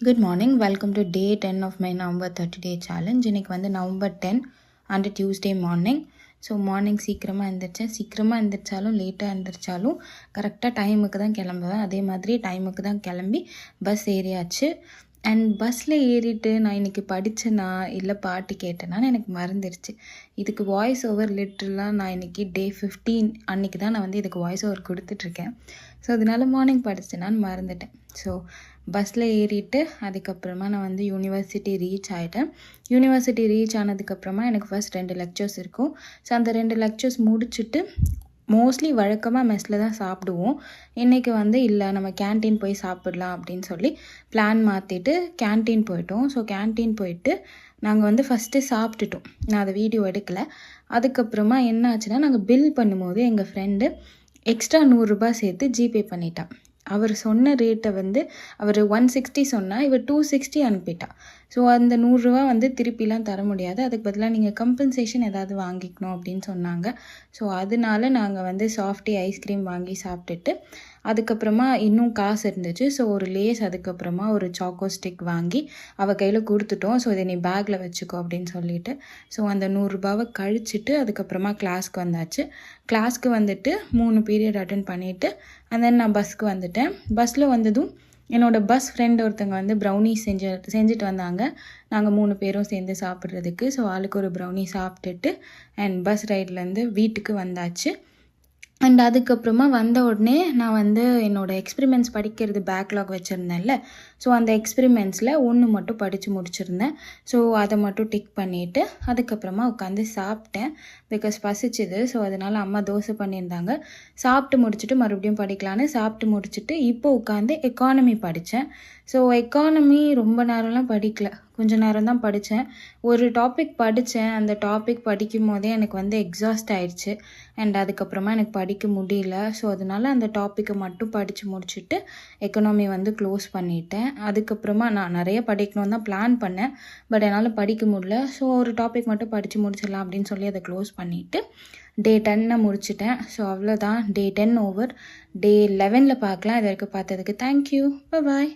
Good morning. Welcome to day 10 of my November 30-day challenge. இன்னைக்கு வந்து November 10 and Tuesday morning. So morning சீக்கிரமாக எழுந்திரிச்சேன். சீக்கிரமாக எழுந்திரிச்சாலும் லேட்டாக எழுந்திரிச்சாலும் கரெக்டாக டைமுக்கு தான் கிளம்புவேன். அதே மாதிரி டைமுக்கு தான் கிளம்பி பஸ் ஏறியாச்சு. அண்ட் பஸ்ஸில் ஏறிட்டு நான் இன்றைக்கி படித்தேனா இல்லை பாட்டு கேட்டேனான்னு எனக்கு மறந்துடுச்சு. இதுக்கு வாய்ஸ் ஓவர் லிட்டரலாக நான் இன்றைக்கி டே 15 அன்றைக்கி தான் நான் வந்து இதுக்கு வாய்ஸ் ஓவர் கொடுத்துட்ருக்கேன். ஸோ அதனால மார்னிங் படித்தேனான்னு மறந்துட்டேன். ஸோ பஸ்ஸில் ஏறிட்டு அதுக்கப்புறமா நான் வந்து யூனிவர்சிட்டி ரீச் ஆகிட்டேன். யூனிவர்சிட்டி ரீச் ஆனதுக்கப்புறமா எனக்கு ஃபர்ஸ்ட் 2 லெக்சர்ஸ் இருக்கும். ஸோ அந்த 2 லெக்சர்ஸ் முடிச்சுட்டு மோஸ்ட்லி வழக்கமாக மெஸ்ஸில் தான் சாப்பிடுவோம். இன்றைக்கி வந்து இல்லை நம்ம கேன்டீன் போய் சாப்பிட்லாம் அப்படின்னு சொல்லி பிளான் மாற்றிட்டு கேன்டீன் போயிட்டோம். ஸோ கேன்டீன் போயிட்டு நாங்கள் வந்து ஃபஸ்ட்டு சாப்பிட்டுட்டோம். நான் அதை வீடியோ எடுக்கலை. அதுக்கப்புறமா என்ன ஆச்சுன்னா நாங்கள் பில் பண்ணும்போது எங்கள் ஃப்ரெண்டு எக்ஸ்ட்ரா 100 ரூபாய் சேர்த்து ஜிபே பண்ணிட்டான். அவர் சொன்ன ரேட்டை வந்து அவர் 160 சொன்னால் இவர் 260 அனுப்பிட்டா. ஸோ அந்த 100 ரூபா வந்து திருப்பிலாம் தர முடியாது. அதுக்கு பதிலாக நீங்கள் கம்பன்சேஷன் ஏதாவது வாங்கிக்கணும் அப்படின்னு சொன்னாங்க. ஸோ அதனால நாங்கள் வந்து சாஃப்டி ஐஸ்கிரீம் வாங்கி சாப்பிட்டுட்டு அதுக்கப்புறமா இன்னும் காசு இருந்துச்சு. ஸோ ஒரு லேஸ் அதுக்கப்புறமா ஒரு சாக்கோ ஸ்டிக் வாங்கி அவள் கையில் கொடுத்துட்டோம். ஸோ இதை நீ பேக்கில் வச்சுக்கோ அப்படின்னு சொல்லிட்டு ஸோ அந்த 100 ரூபாவை கழிச்சிட்டு அதுக்கப்புறமா கிளாஸ்க்கு வந்தாச்சு. கிளாஸ்க்கு வந்துட்டு 3 பீரியட் அட்டன் பண்ணிவிட்டு அண்ட் தென் நான் பஸ்க்கு வந்துட்டேன். பஸ்ஸில் வந்ததும் என்னோடய பஸ் ஃப்ரெண்ட் ஒருத்தங்க வந்து ப்ரௌனி செஞ்சுட்டு வந்தாங்க. நாங்கள் 3 பேரும் சேர்ந்து சாப்பிட்றதுக்கு. ஸோ ஆளுக்கு ஒரு ப்ரௌனி சாப்பிட்டுட்டு அண்ட் பஸ் ரைட்லேருந்து வீட்டுக்கு வந்தாச்சு. அண்ட் அதுக்கப்புறமா வந்த உடனே நான் வந்து என்னோடய எக்ஸ்பிரிமெண்ட்ஸ் படிக்கிறது பேக்லாக் வச்சுருந்தேன்ல. ஸோ அந்த எக்ஸ்பிரிமெண்ட்ஸில் 1 மட்டும் படித்து முடிச்சிருந்தேன். ஸோ அதை மட்டும் டிக் பண்ணிவிட்டு அதுக்கப்புறமா உட்காந்து சாப்பிட்டேன். பிகாஸ் பசிச்சுது. ஸோ அதனால் அம்மா தோசை பண்ணியிருந்தாங்க. சாப்பிட்டு முடிச்சுட்டு மறுபடியும் படிக்கலான்னு சாப்பிட்டு முடிச்சுட்டு இப்போ உட்காந்து எக்கானமி படித்தேன். ஸோ எக்கானமி ரொம்ப நேரம்லாம் படிக்கல, கொஞ்சம் நேரம் தான் படித்தேன். ஒரு டாபிக் படித்தேன். அந்த டாபிக் படிக்கும் போதே எனக்கு வந்து எக்ஸாஸ்ட் ஆயிடுச்சு. அண்ட் அதுக்கப்புறமா எனக்கு படிக்க முடியல. ஸோ அதனால் அந்த டாப்பிக்கை மட்டும் படித்து முடிச்சுட்டு எக்கனாமி வந்து க்ளோஸ் பண்ணிட்டேன். அதுக்கப்புறமா நான் நிறைய படிக்கணும்னு தான் பிளான் பண்ணேன். பட் என்னால் படிக்க முடியல. ஸோ ஒரு டாபிக் மட்டும் படித்து முடிச்சிடலாம் அப்படின்னு சொல்லி அதை க்ளோஸ் பண்ணிவிட்டு டே 10 முடிச்சிட்டேன். ஸோ அவ்வளோதான். டே 10 ஓவர். டே 11 பார்க்கலாம். இது வரைக்கும் பார்த்ததுக்கு தேங்க்யூ. பாய்.